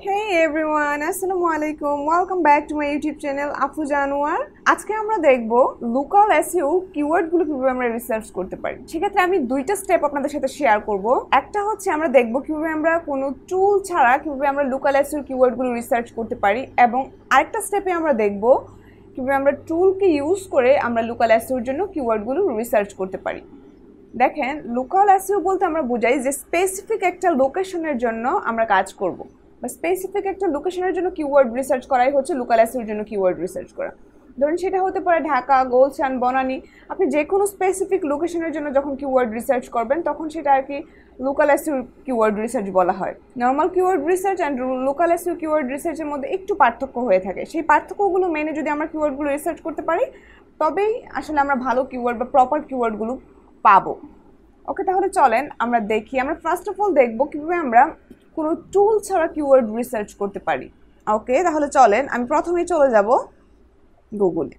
Hey everyone, আসসালামু আলাইকুম। Welcome back to my YouTube channel Afroza Anwar. আজকে আমরা দেখব লোকাল এসইও কিওয়ার্ডগুলো কিভাবে আমরা রিসার্চ করতে পারি। সেক্ষেত্রে আমি দুইটা স্টেপ আপনাদের সাথে শেয়ার করব। একটা হচ্ছে আমরা দেখব কিভাবে আমরা কোনো টুল ছাড়া কিভাবে আমরা লোকাল এসইও কিওয়ার্ডগুলো রিসার্চ করতে পারি, এবং আরেকটা স্টেপে আমরা দেখব কিভাবে আমরা টুলকে ইউজ করে আমরা লোকাল এসইওর জন্য কিওয়ার্ডগুলো রিসার্চ করতে পারি। দেখেন, লোকাল এসইও বলতে আমরা বোঝাই যে স্পেসিফিক একটা লোকেশনের জন্য আমরা কাজ করব, বা স্পেসিফিক একটা লোকেশনের জন্য কিওয়ার্ড রিসার্চ করাই হচ্ছে লোকাল এসইওর জন্য কিওয়ার্ড রিসার্চ করা। ধরুন সেটা হতে পারে ঢাকা, গুলশান, বনানী। আপনি যে কোনো স্পেসিফিক লোকেশনের জন্য যখন কিওয়ার্ড রিসার্চ করবেন তখন সেটা আর কি লোকাল এসইও কিওয়ার্ড রিসার্চ বলা হয়। Normal keyword research and local SEO keyword রিসার্চের মধ্যে একটু পার্থক্য হয়ে থাকে। সেই পার্থক্যগুলো মেনে যদি আমরা কিওয়ার্ডগুলো রিসার্চ করতে পারি তবেই আসলে আমরা ভালো কিওয়ার্ড বা প্রপার কিওয়ার্ডগুলো পাবো। ওকে, তাহলে চলেন আমরা দেখি। আমরা ফার্স্ট অফ অল দেখবো কিভাবে আমরা কোনো টুল ছাড়া কিওয়ার্ড রিসার্চ করতে পারি। ওকে, তাহলে চলেন আমি প্রথমেই চলে যাব গুগলে।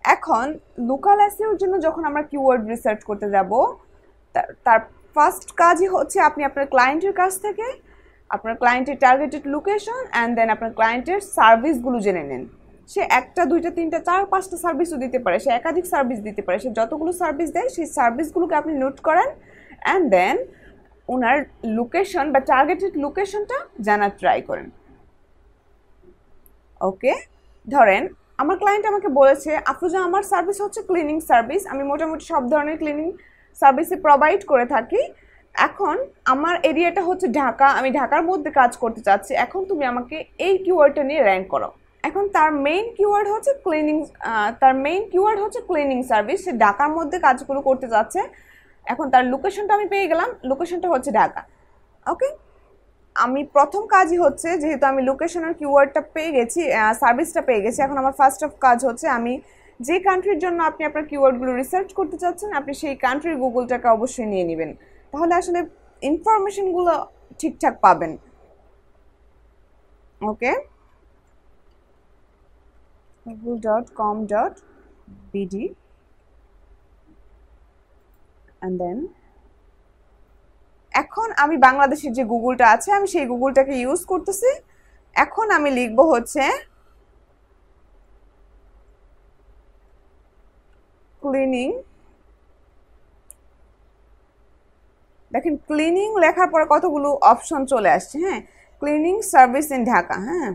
এখন লোকাল এসইওর জন্য যখন আমরা কিওয়ার্ড রিসার্চ করতে যাব, তার ফার্স্ট কাজই হচ্ছে আপনি আপনার ক্লায়েন্টের কাছ থেকে আপনার ক্লায়েন্টের টার্গেটেড লোকেশন অ্যান্ড দেন আপনার ক্লায়েন্টের সার্ভিসগুলো জেনে নেন। সে একটা, দুইটা, তিনটা, চার, পাঁচটা সার্ভিসও দিতে পারে, সে একাধিক সার্ভিস দিতে পারে। সে যতগুলো সার্ভিস দেয় সেই সার্ভিসগুলোকে আপনি নোট করেন অ্যান্ড দেন ওনার লোকেশন বা টার্গেটেড লোকেশনটা জানার ট্রাই করেন। ওকে, ধরেন আমার ক্লায়েন্ট আমাকে বলেছে, আফরোজা আমার সার্ভিস হচ্ছে ক্লিনিং সার্ভিস, আমি মোটামুটি সব ধরনের ক্লিনিং সার্ভিসে প্রোভাইড করে থাকি। এখন আমার এরিয়াটা হচ্ছে ঢাকা, আমি ঢাকার মধ্যে কাজ করতে চাচ্ছি, এখন তুমি আমাকে এই কিওয়ার্ডটা নিয়ে র্যাঙ্ক করো। এখন তার মেইন কিওয়ার্ড হচ্ছে ক্লিনিং সার্ভিস। সে ঢাকার মধ্যে কাজগুলো করতে চাচ্ছে। এখন তার লোকেশনটা আমি পেয়ে গেলাম, লোকেশনটা হচ্ছে ঢাকা। ওকে, আমি প্রথম কাজই হচ্ছে, যেহেতু আমি লোকেশনের কিওয়ার্ডটা পেয়ে গেছি, সার্ভিসটা পেয়ে গেছি, এখন আমার ফার্স্ট অফ কাজ হচ্ছে আমি যে কান্ট্রির জন্য আপনি আপনার কিওয়ার্ডগুলো রিসার্চ করতে চাচ্ছেন আপনি সেই কান্ট্রির গুগলটাকে অবশ্যই নিয়ে নেবেন, তাহলে আসলে ইনফরমেশনগুলো ঠিকঠাক পাবেন। ওকে, google.com.bd and then এখন আমি বাংলাদেশের যে গুগলটা আছে আমি সেই গুগলটাকে ইউজ করতেছি। এখন আমি লিখব হচ্ছে ক্লিনিং। দেখেন ক্লিনিং লেখার পরে কতগুলো অপশন চলে আসছে। হ্যাঁ, ক্লিনিং সার্ভিস ইন ঢাকা। হ্যাঁ,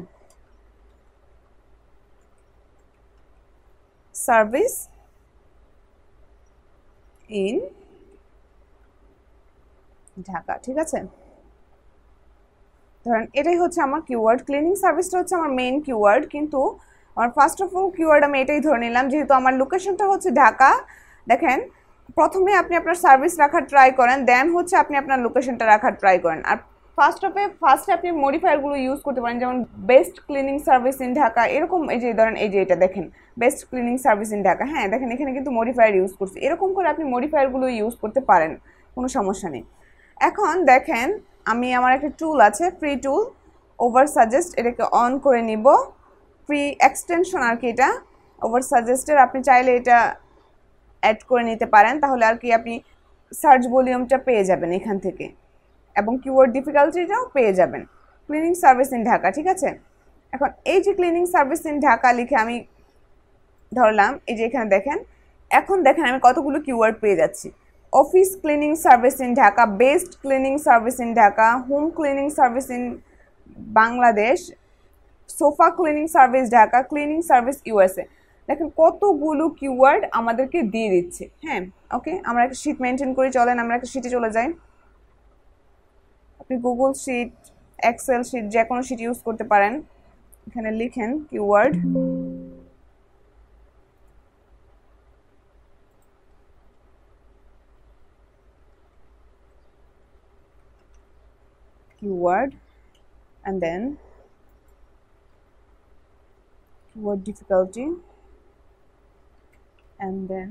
সার্ভিস ইন ঢাকা, ঠিক আছে। ধরেন এটাই হচ্ছে আমার কিওয়ার্ড, ক্লিনিং সার্ভিসটা হচ্ছে আমার মেইন কিওয়ার্ড, কিন্তু আমার ফার্স্ট অফ অল কিওয়ার্ড আমি এটাই ধরে নিলাম যেহেতু আমার লোকেশনটা হচ্ছে ঢাকা। দেখেন, প্রথমে আপনি আপনার সার্ভিস রাখার ট্রাই করেন, দেন হচ্ছে আপনি আপনার লোকেশনটা রাখার ট্রাই করেন। আর ফার্স্টে আপনি মডিফায়ারগুলো ইউজ করতে পারেন, যেমন best cleaning service in Dhaka, এরকম। এই যে ধরেন এই যে এটা দেখেন, best cleaning service in Dhaka. হ্যাঁ, দেখেন এখানে কিন্তু মডিফায়ার ইউজ করছি, এরকম করে আপনি মডিফায়ারগুলো ইউজ করতে পারেন, কোনো সমস্যা নেই। এখন দেখেন আমি আমার একটা টুল আছে, ফ্রি টুল, ওভার সাজেস্ট, এটাকে অন করে নিব। ফ্রি এক্সটেনশন আর কি এটা, ওভার সাজেস্টের। আপনি চাইলে এটা অ্যাড করে নিতে পারেন, তাহলে আর কি আপনি সার্চ ভলিউমটা পেয়ে যাবেন এখান থেকে, এবং কিওয়ার্ড ডিফিকাল্টিটাও পেয়ে যাবেন। ক্লিনিং সার্ভিস ইন ঢাকা, ঠিক আছে। এখন এই যে ক্লিনিং সার্ভিস ইন ঢাকা লিখে আমি ধরলাম, এই যে এখানে দেখেন, এখন দেখেন আমি কতগুলো কিওয়ার্ড পেয়ে যাচ্ছি। Office cleaning service in Dhaka, best cleaning service in Dhaka, home cleaning service in Bangladesh, sofa cleaning service Dhaka, cleaning service USA. দেখেন কতগুলো কিওয়ার্ড আমাদেরকে দিয়ে দিচ্ছে। হ্যাঁ, ওকে, আমরা একটা শিট মেনটেন করি, চলেন আমরা একটা শিটে চলে যাই। আপনি গুগল শিট, এক্সেল শিট, যে কোনো শিট ইউজ করতে পারেন। এখানে লিখেন keyword, keyword and then word difficulty and then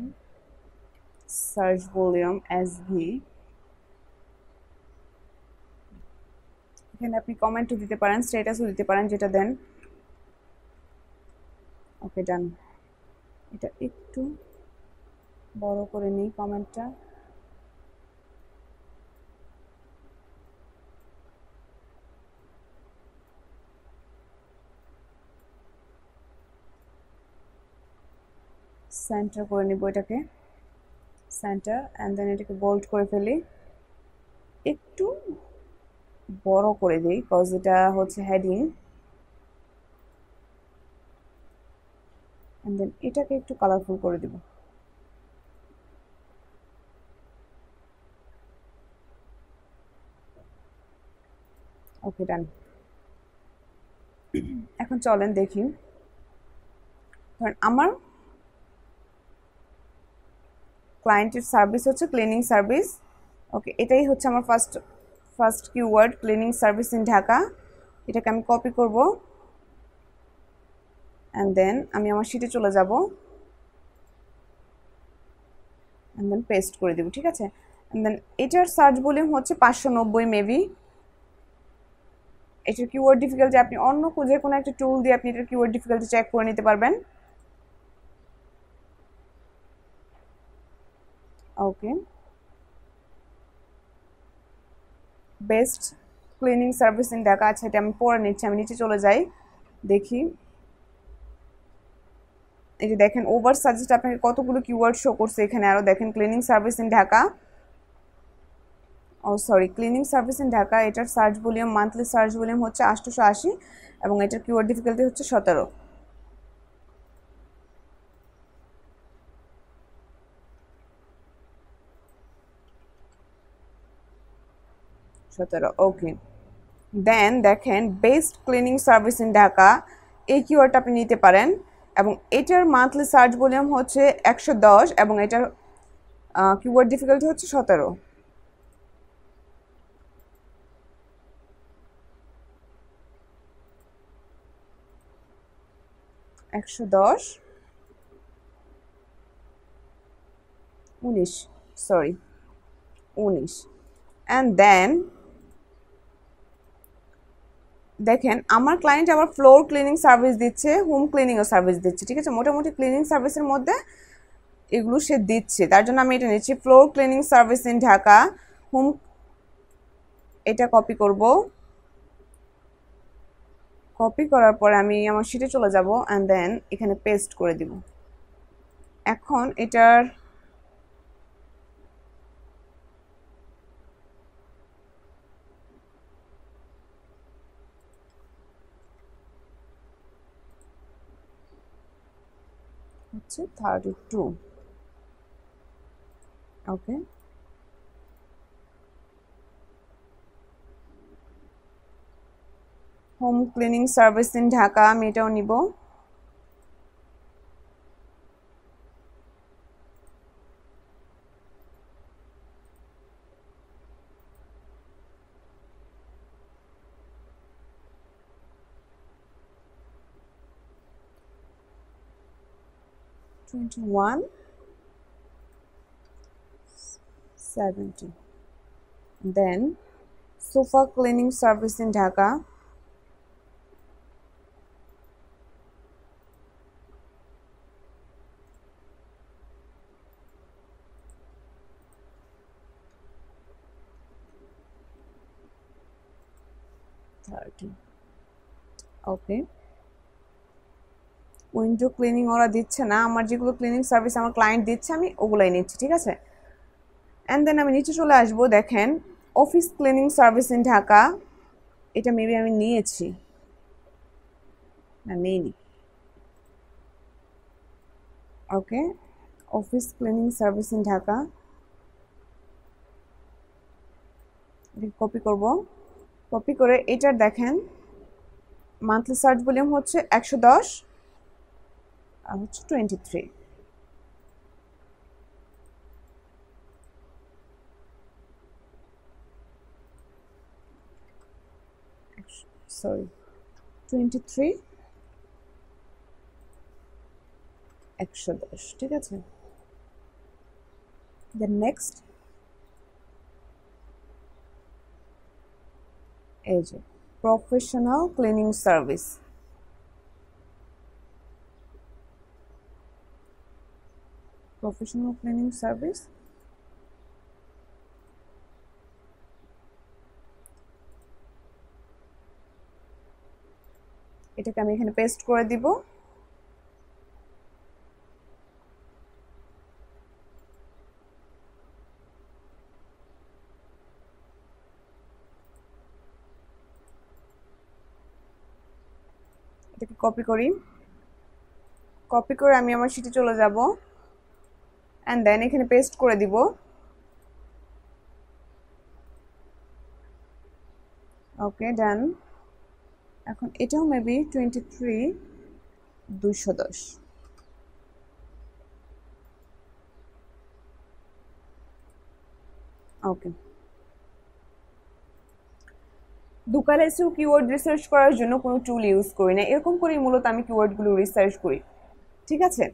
search volume SV। এখানে আপনি কমেন্টও দিতে পারেন, স্ট্যাটাসও দিতে পারেন, যেটা দেন। ওকে, ডান। এটা একটু বড় করে নিই কমেন্টটা। সেন্টার করে নিব এটাকে, সেন্টার, অ্যান্ড দেন এটাকে বোল্ড করে ফেলি, একটু বড় করে দিই কজ এটা হচ্ছে হেডিং, অ্যান্ড দেন এটাকে একটু কালারফুল করে দিব। ওকে, ডান। এখন চলেন দেখি, ধরেন আমার ক্লায়েন্টের সার্ভিস হচ্ছে ক্লিনিং সার্ভিস। ওকে, এটাই হচ্ছে আমার first keyword, cleaning service in Dhaka. এটাকে আমি কপি করব, অ্যান্ড দেন আমি আমার শিটে চলে যাব, অ্যান্ড দেন পেস্ট করে দেব, ঠিক আছে। অ্যান্ড দেন এটার সার্চ ভলিউম হচ্ছে 590 মেবি। এটার কিওয়ার্ড ডিফিকাল্টি আপনি অন্য যে কোনো একটা টুল দিয়ে আপনি এটার কিওয়ার্ড ডিফিকাল্টি চেক করে নিতে পারবেন। Okay, best cleaning service in Dhaka. আচ্ছা, এটা আমি পড়ে নিচ্ছি, আমি নিচে চলে যাই, দেখি। এই যে দেখেন ওভার সাজেস্ট আপনাকে কতগুলো কিওয়ার্ড শো করছে এখানে, আরও দেখেন ক্লিনিং সার্ভিস ইন ঢাকা, ও sorry, cleaning service in Dhaka. এটার search volume, monthly search volume হচ্ছে 880, এবং এটার কিওয়ার্ড ডিফিকাল্টি হচ্ছে 17। ওকে, দেন দেখেন best cleaning service in Dhaka, এই কিওয়ার্ডটা আপনি নিতে পারেন, এবং এটার মান্থলি সার্চ ভলিউম হচ্ছে 110, এবং এটার কিওয়ার্ড ডিফিকাল্টি হচ্ছে 17। 110, 19, সরি 19। অ্যান্ড দেন দেখেন আমার ক্লায়েন্ট আবার ফ্লোর ক্লিনিং সার্ভিস দিচ্ছে, হোম ক্লিনিংও সার্ভিস দিচ্ছে, ঠিক আছে। মোটামুটি ক্লিনিং সার্ভিসের মধ্যে এগুলো সে দিচ্ছে, তার জন্য আমি এটা নিচ্ছি, floor cleaning service in Dhaka, home. এটা কপি করব, কপি করার পরে আমি আমার শিটে চলে যাব, অ্যান্ড দেন এখানে পেস্ট করে দিব। এখন এটার হচ্ছে 32। Okay, home cleaning service in Dhaka, আমি এটাও নিব। $21.70, then sofa cleaning service in Dhaka, okay. Window cleaning ওরা দিচ্ছে না, আমার যেগুলো ক্লিনিং সার্ভিস আমার ক্লায়েন্ট দিচ্ছে আমি ওগুলাই নিচ্ছি, ঠিক আছে। অ্যান্ড দেন আমি নিচে চলে আসবো, দেখেন office cleaning service in Dhaka, এটা মেবি আমি নিয়েছি, না নেইনি। Okay, office cleaning service in Dhaka, copy করব, কপি করে এটার দেখেন মান্থলি সার্চ ভলিউম হচ্ছে 110 আর হচ্ছে 23। সরি 23, 110, ঠিক আছে। দেন নেক্সট, এই যে professional cleaning service, professional cleaning service, এটাকে আমি এখানে পেস্ট করে দিব, এটাকে কপি করি, কপি করে আমি আমার শিটে চলে যাব অ্যান্ড দেন এখানে পেস্ট করে দিব। ওকে ডান। এখন এটাও মেবি 23,210। ওকে, লোকাল এসইও কিওয়ার্ড রিসার্চ করার জন্য কোনো টুল ইউজ করি না, এরকম করেই মূলত আমি কিওয়ার্ডগুলো রিসার্চ করি। ঠিক আছে,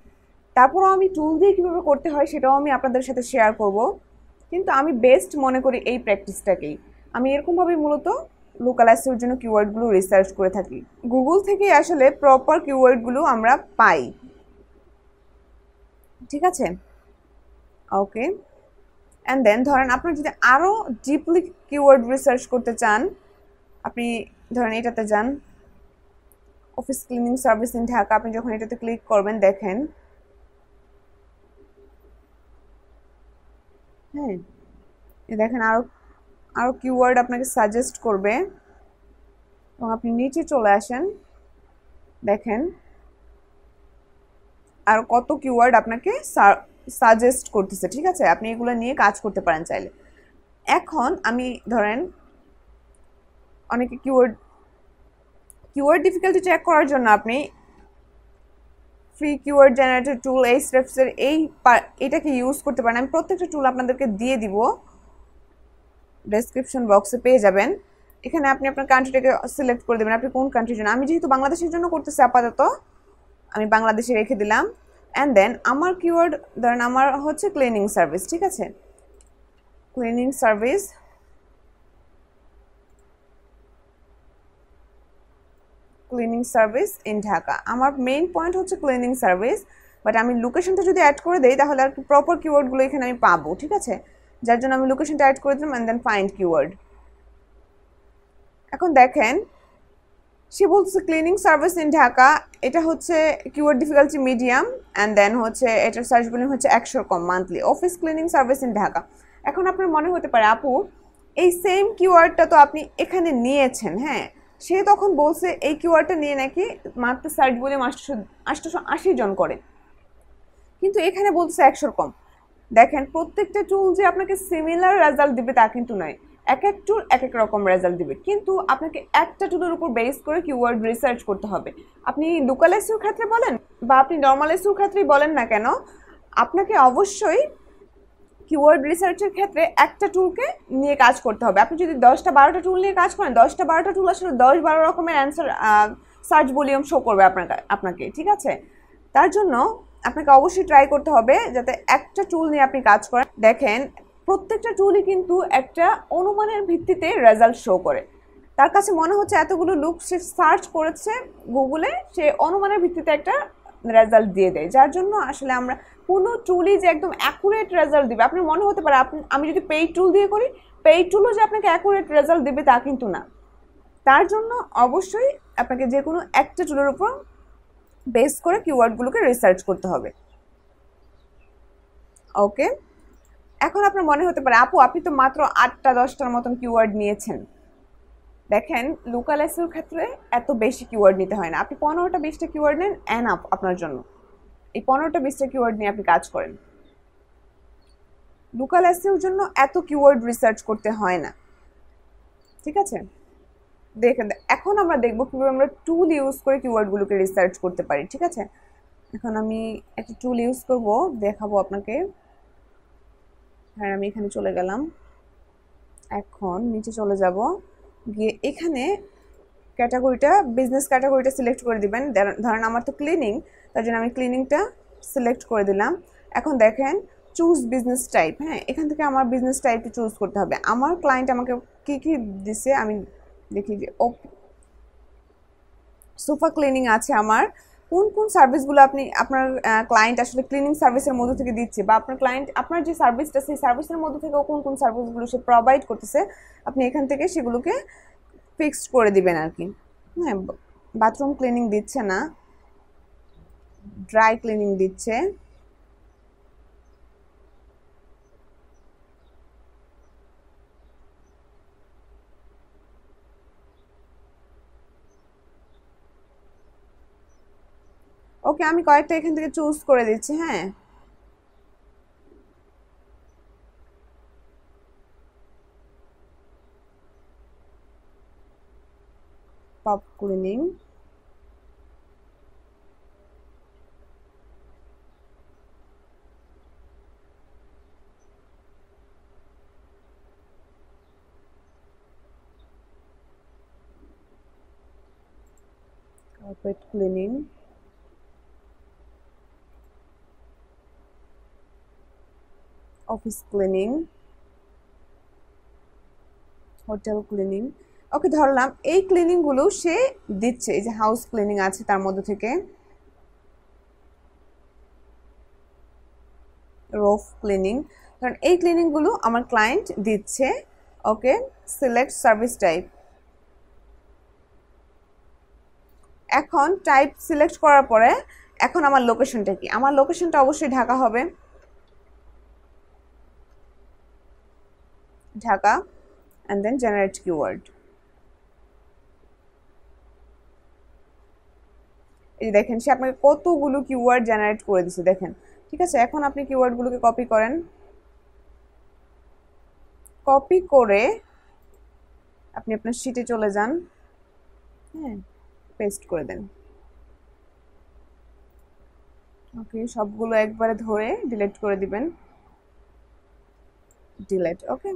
তারপরও আমি টুল দিয়ে কীভাবে করতে হয় সেটাও আমি আপনাদের সাথে শেয়ার করব, কিন্তু আমি বেস্ট মনে করি এই প্র্যাকটিসটাকেই। আমি এরকমভাবেই মূলত লোকাল এসইওর জন্য কিওয়ার্ডগুলো রিসার্চ করে থাকি। গুগল থেকে আসলে প্রপার কিওয়ার্ডগুলো আমরা পাই। ঠিক আছে, ওকে। অ্যান্ড দেন ধরেন আপনার যদি আরও ডিপলি কিওয়ার্ড রিসার্চ করতে চান, আপনি ধরেন এটাতে যান, office cleaning service in Dhaka. আপনি যখন এটাতে ক্লিক করবেন দেখেন, হ্যাঁ দেখেন আরও আরও কিওয়ার্ড আপনাকে সাজেস্ট করবে এবং আপনি নিচে চলে আসেন, দেখেন আর কত কিওয়ার্ড আপনাকে সাজেস্ট করতেছে। ঠিক আছে, আপনি এগুলো নিয়ে কাজ করতে পারেন চাইলে। এখন আমি ধরেন অনেকে কিওয়ার্ড ডিফিকাল্টি চেক করার জন্য আপনি ফ্রি কিওয়ার্ড জেনারেটর টুল Ahrefs-এর এটাকে ইউজ করতে পারেন। আমি প্রত্যেকটা টুল আপনাদেরকে দিয়ে দিব, ডেসক্রিপশন বক্সে পেয়ে যাবেন। এখানে আপনি আপনার কান্ট্রিটাকে সিলেক্ট করে দেবেন, আপনি কোন কান্ট্রির জন্য। আমি যেহেতু বাংলাদেশের জন্য করতেছি আপাতত, আমি বাংলাদেশে রেখে দিলাম। অ্যান্ড দেন আমার কিওয়ার্ড ধরেন আমার হচ্ছে ক্লিনিং সার্ভিস। ঠিক আছে, cleaning service, cleaning service in Dhaka. আমার মেইন পয়েন্ট হচ্ছে ক্লিনিং সার্ভিস, বাট আমি লোকেশনটা যদি অ্যাড করে দিই তাহলে আর কি প্রপার কিওয়ার্ডগুলো এখানে আমি পাবো। ঠিক আছে, যার জন্য আমি লোকেশনটা অ্যাড করে দিলাম অ্যান্ড দেন ফাইন্ড কিওয়ার্ড। এখন দেখেন সে বলতেছে ক্লিনিং সার্ভিস ইন ঢাকা, এটা হচ্ছে keyword difficulty medium and then হচ্ছে এটার সার্চ ভলিউম হচ্ছে 100 কম monthly, office cleaning service in Dhaka. এখন আপনার মনে হতে পারে আপু এই সেম কিওয়ার্ডটা তো আপনি এখানে নিয়েছেন, হ্যাঁ সে তখন বলছে এই কিওয়ার্ডটা নিয়ে নাকি মাত্র সার্চ ভলিউম 880 জন করে, কিন্তু এখানে বলছে 100 কম। দেখেন প্রত্যেকটা টুল যে আপনাকে সিমিলার রেজাল্ট দিবে তা কিন্তু নয়, এক এক টুল এক এক রকম রেজাল্ট দিবে, কিন্তু আপনাকে একটা টুলের উপর বেস করে কিওয়ার্ড রিসার্চ করতে হবে। আপনি লোকাল এসইওর ক্ষেত্রে বলেন বা আপনি নর্মাল এসইওর ক্ষেত্রেই বলেন না কেন, আপনাকে অবশ্যই কিওয়ার্ড রিসার্চের ক্ষেত্রে একটা টুলকে নিয়ে কাজ করতে হবে। আপনি যদি 10টা-12টা টুল নিয়ে কাজ করেন, 10টা-12টা টুল আসলে 10-12 রকমের অ্যান্সার সার্চ ভলিউম শো করবে আপনাকে। ঠিক আছে, তার জন্য আপনাকে অবশ্যই ট্রাই করতে হবে যাতে একটা টুল নিয়ে আপনি কাজ করেন। দেখেন প্রত্যেকটা টুলই কিন্তু একটা অনুমানের ভিত্তিতে রেজাল্ট শো করে। তার কাছে মনে হচ্ছে এতগুলো লোক সে সার্চ করেছে গুগলে, সে অনুমানের ভিত্তিতে একটা রেজাল্ট দিয়ে দেয়, যার জন্য আসলে আমরা কোনো টুলই যে একদম অ্যাকুরেট রেজাল্ট দিবে, আপনার মনে হতে পারে আমি যদি পেইড টুল দিয়ে করি, পেইড টুলও যে আপনাকে অ্যাকুরেট রেজাল্ট দেবে তা কিন্তু না। তার জন্য অবশ্যই আপনাকে যে কোনো একটা টুলের উপর বেস করে কিওয়ার্ডগুলোকে রিসার্চ করতে হবে। ওকে, এখন আপনার মনে হতে পারে আপু আপনি তো মাত্র 8টা-10টার মতন কিওয়ার্ড নিয়েছেন। দেখেন লোকাল এসইওর ক্ষেত্রে এত বেশি কিওয়ার্ড নিতে হয় না, আপনি 15টা-20টা কিওয়ার্ড নেন এনাফ আপনার জন্য। এই 15টা-20টা কিওয়ার্ড নিয়ে আপনি কাজ করেন। লোকাল এসইওর জন্য এত কিওয়ার্ড রিসার্চ করতে হয় না। ঠিক আছে, দেখেন এখন আমরা দেখবো কিভাবে আমরা টুল ইউজ করে কিওয়ার্ডগুলোকে রিসার্চ করতে পারি। ঠিক আছে, এখন আমি একটা টুল ইউজ করব, দেখাবো আপনাকে। হ্যাঁ আমি এখানে চলে গেলাম, এখন নিচে চলে যাব, গিয়ে এখানে ক্যাটাগরিটা বিজনেস ক্যাটাগরিটা সিলেক্ট করে দিবেন। ধরেন আমার তো ক্লিনিং, তার জন্য আমি ক্লিনিংটা সিলেক্ট করে দিলাম। এখন দেখেন চুজ বিজনেস টাইপ, হ্যাঁ এখান থেকে আমার বিজনেস টাইপটা চুজ করতে হবে। আমার ক্লায়েন্ট আমাকে কী কী দিছে আমি দেখি যে সোফা ক্লিনিং আছে আমার, কোন কোন সার্ভিসগুলো আপনার ক্লায়েন্ট আসলে ক্লিনিং সার্ভিসের মধ্যে থেকে দিচ্ছে, বা আপনার ক্লায়েন্ট আপনার যে সার্ভিসটা সেই সার্ভিসের মধ্যে থেকে কোন কোন সার্ভিসগুলো সে প্রোভাইড করতেছে, আপনি এখান থেকে সেগুলোকে ফিক্সড করে দিবেন আর কি। হ্যাঁ বাথরুম ক্লিনিং দিচ্ছে না, ড্রাই ক্লিনিং দিচ্ছে। ওকে, আমি কয়েকটা এখান থেকে চুজ করে দিচ্ছি। হ্যাঁ, pop cleaning, carpet cleaning, office cleaning, hotel cleaning. Okay, ধরলাম এই ক্লিনিং গুলো সে দিচ্ছে। এই যে হাউস ক্লিনিং আছে তার মধ্যে থেকে, রোফ ক্লিনিং, কারণ এই ক্লিনিং গুলো আমার ক্লায়েন্ট দিচ্ছে। ওকে, সিলেক্ট সার্ভিস টাইপ। এখন টাইপ সিলেক্ট করার পরে এখন আমার লোকেশনটা কি? আমার লোকেশনটা অবশ্যই ঢাকা হবে, Dhaka, and then generate keyword। এই যে দেখেন, সে আপনাকে কতগুলো কিওয়ার্ড জেনারেট করে দিচ্ছে, দেখেন। ঠিক আছে, এখন আপনি কিওয়ার্ডগুলোকে কপি করেন, কপি করে আপনি আপনার শিটে চলে যান। হ্যাঁ, পেস্ট করে দেন। ওকে, সবগুলো একবারে ধরে ডিলিট করে দিবেন, ডিলিট। ওকে,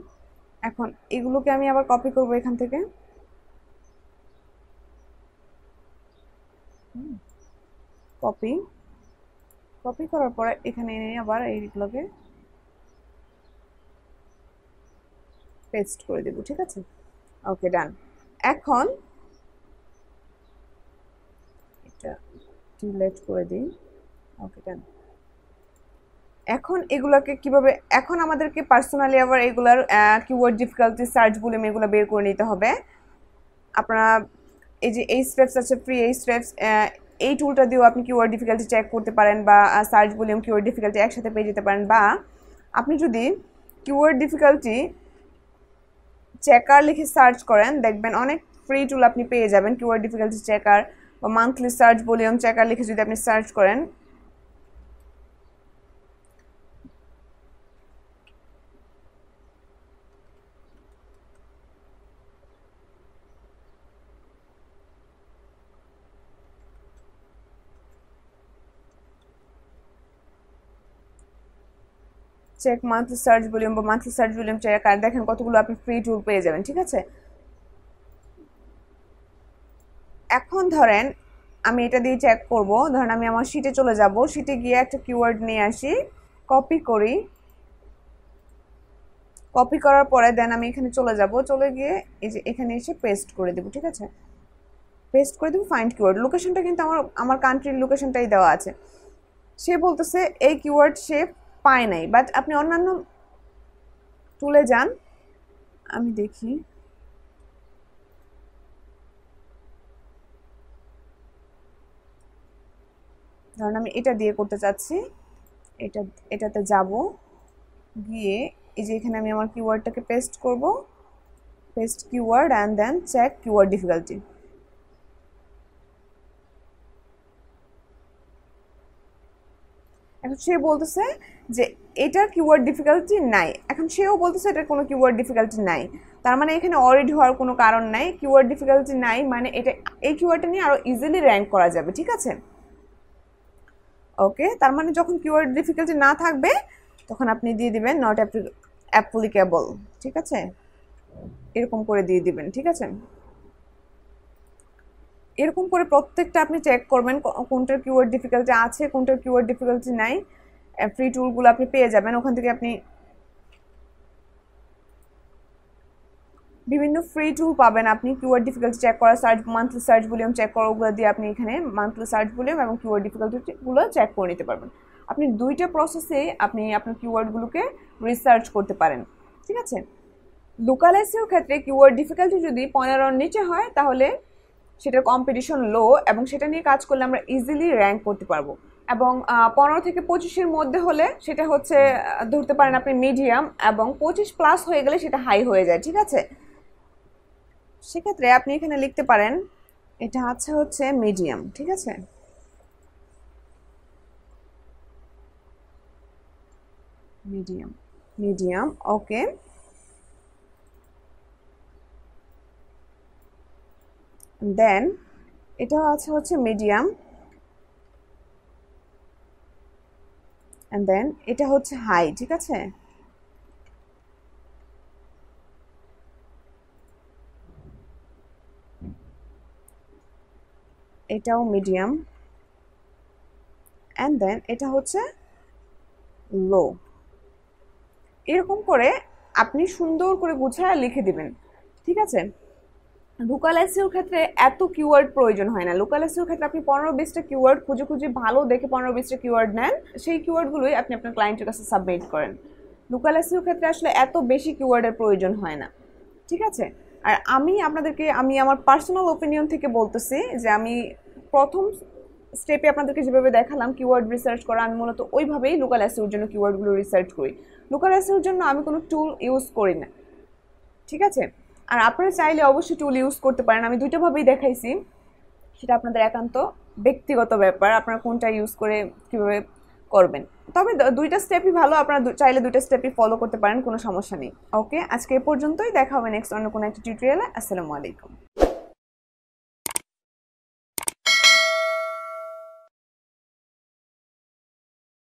এখন এগুলোকে আমি আবার কপি করব এখান থেকে। কপি, কপি করার পরে এখানে এনে আবার এইগুলোকে পেস্ট করে দেব। ঠিক আছে, ওকে, ডান। এখন এটা ডিলিট করে দিই। ওকে, ডান। এখন এগুলোকে কিভাবে, এখন আমাদেরকে পার্সোনালি আবার এগুলার কিওয়ার্ড ডিফিকাল্টি সার্চ ভলিউম এগুলো বের করে নিতে হবে। আপনারা এই যে এই স্টেপস আছে, ফ্রি এই স্টেপস, এই টুলটা দিয়েও আপনি কিওয়ার্ড ডিফিকাল্টি চেক করতে পারেন, বা সার্চ ভলিউম কিওয়ার্ড ডিফিকাল্টি একসাথে পেয়ে যেতে পারেন। বা আপনি যদি কিওয়ার্ড ডিফিকাল্টি চেকার লিখে সার্চ করেন, দেখবেন অনেক ফ্রি টুল আপনি পেয়ে যাবেন। কিওয়ার্ড ডিফিকাল্টি চেকার বা মান্থলি সার্চ ভলিউম চেকার লিখে যদি আপনি সার্চ করেন, চেক মান্থলি সার্চ ভলিউম বা মান্থলি সার্চ ভলিউম চেকার, দেখেন কতগুলো আপনি ফ্রি টুল পেয়ে যাবেন। ঠিক আছে, এখন ধরেন আমি এটা দিয়ে চেক করব। ধরেন আমি আমার শিটে চলে যাব, শিটে গিয়ে একটা কিওয়ার্ড নিয়ে আসি, কপি করি, কপি করার পরে দেন আমি এখানে চলে যাব, চলে গিয়ে এই যে এখানে এসে পেস্ট করে দেব। ঠিক আছে, পেস্ট করে দেব, ফাইন্ড কিওয়ার্ড। লোকেশনটা কিন্তু আমার আমার কান্ট্রির লোকেশনটাই দেওয়া আছে। সে বলতেছে এই কিওয়ার্ড সে পায় নাই, বাট আপনি অন্যান্য টুলে যান, আমি দেখি। ধরুন আমি এটা দিয়ে করতে চাচ্ছি, এটাতে যাব, গিয়ে এই যে এখানে আমি আমার কিওয়ার্ডটাকে পেস্ট করব, paste keyword and then check keyword difficulty. এখন সে বলতেছে যে এটার কিওয়ার্ড ডিফিকাল্টি নাই, এখন সেও বলতেছে এটার কোনো কিওয়ার্ড ডিফিকাল্টি নাই। তার মানে এখানে অলরেডি হওয়ার কোনো কারণ নাই, কিওয়ার্ড ডিফিকাল্টি নাই মানে এটা, এই কিওয়ার্ডটা নিয়ে আরো ইজিলি র্যাঙ্ক করা যাবে। ঠিক আছে, ওকে, তার মানে যখন কিওয়ার্ড ডিফিকাল্টি না থাকবে তখন আপনি দিয়ে দিবেন নট অ্যাপ্লিকেবল। ঠিক আছে, এরকম করে দিয়ে দিবেন। ঠিক আছে, এরকম করে প্রত্যেকটা আপনি চেক করবেন কোনটার কিওয়ার্ড ডিফিকাল্টি আছে, কোনটার কিওয়ার্ড ডিফিকাল্টি নাই। ফ্রি টুলগুলো আপনি পেয়ে যাবেন, ওখান থেকে আপনি বিভিন্ন ফ্রি টুল পাবেন। আপনি কিওয়ার্ড ডিফিকাল্টি চেক করা, search monthly search volume check করা, ওগুলো দিয়ে আপনি এখানে মান্থলি সার্চ ভলিউম এবং কিওয়ার্ড ডিফিকাল্টিগুলো চেক করে নিতে পারবেন। আপনি দুইটা প্রসেসে আপনি আপনার কিওয়ার্ডগুলোকে রিসার্চ করতে পারেন। ঠিক আছে, লোকাল এসইওর ক্ষেত্রে কিওয়ার্ড ডিফিকাল্টি যদি 15-র নিচে হয় তাহলে সেটার কম্পিটিশন লো, এবং সেটা নিয়ে কাজ করলে আমরা ইজিলি র্যাঙ্ক করতে পারবো। এবং 15 থেকে 25-এর মধ্যে হলে সেটা হচ্ছে ধরতে পারেন আপনি মিডিয়াম, এবং 25+ হয়ে গেলে সেটা হাই হয়ে যায়। ঠিক আছে, সেক্ষেত্রে আপনি এখানে লিখতে পারেন এটা হচ্ছে মিডিয়াম। ঠিক আছে, মিডিয়াম মিডিয়াম ওকে দেন এটা আছে হচ্ছে মিডিয়াম এন্ড দেন এটা হচ্ছে হাই ঠিক আছে এটাও মিডিয়াম এন্ড দেন এটা হচ্ছে লো এরকম করে আপনি সুন্দর করে গুছায় লিখে দিবেন ঠিক আছে লোকাল এসইওর ক্ষেত্রে এত কিওয়ার্ড প্রয়োজন হয় না লোকাল এসইওর ক্ষেত্রে আপনি 15-20টা কিওয়ার্ড খুঁজে খুঁজে ভালো দেখে 15-20টা কিওয়ার্ড নেন সেই কিওয়ার্ডগুলোই আপনি আপনার ক্লায়েন্টের কাছে সাবমিট করেন লোকাল এসইওর ক্ষেত্রে আসলে এত বেশি কিওয়ার্ডের প্রয়োজন হয় না ঠিক আছে আর আমি আমার পার্সোনাল ওপিনিয়ন থেকে বলতেছি যে আমি প্রথম স্টেপে আপনাদেরকে যেভাবে দেখালাম কিওয়ার্ড রিসার্চ করা আমি মূলত ওইভাবেই লোকাল এসইওর জন্য কিওয়ার্ডগুলো রিসার্চ করি লোকাল এসইওর জন্য আমি কোনো টুল ইউজ করি না ঠিক আছে আর আপনারা চাইলে অবশ্যই টুল ইউজ করতে পারেন আমি দুইটা ভাবেই দেখাইছি সেটা আপনাদের একান্ত ব্যক্তিগত ব্যাপার আপনারা কোনটা ইউজ করে কিভাবে করবেন তবে দুইটা স্টেপই ভালো আপনারা চাইলে দুইটা স্টেপই ফলো করতে পারেন কোনো সমস্যা নেই ওকে আজকে এই পর্যন্তই দেখা হবে নেক্সট অন্য কোনো একটা টিউটোরিয়ালে আসসালামু আলাইকুম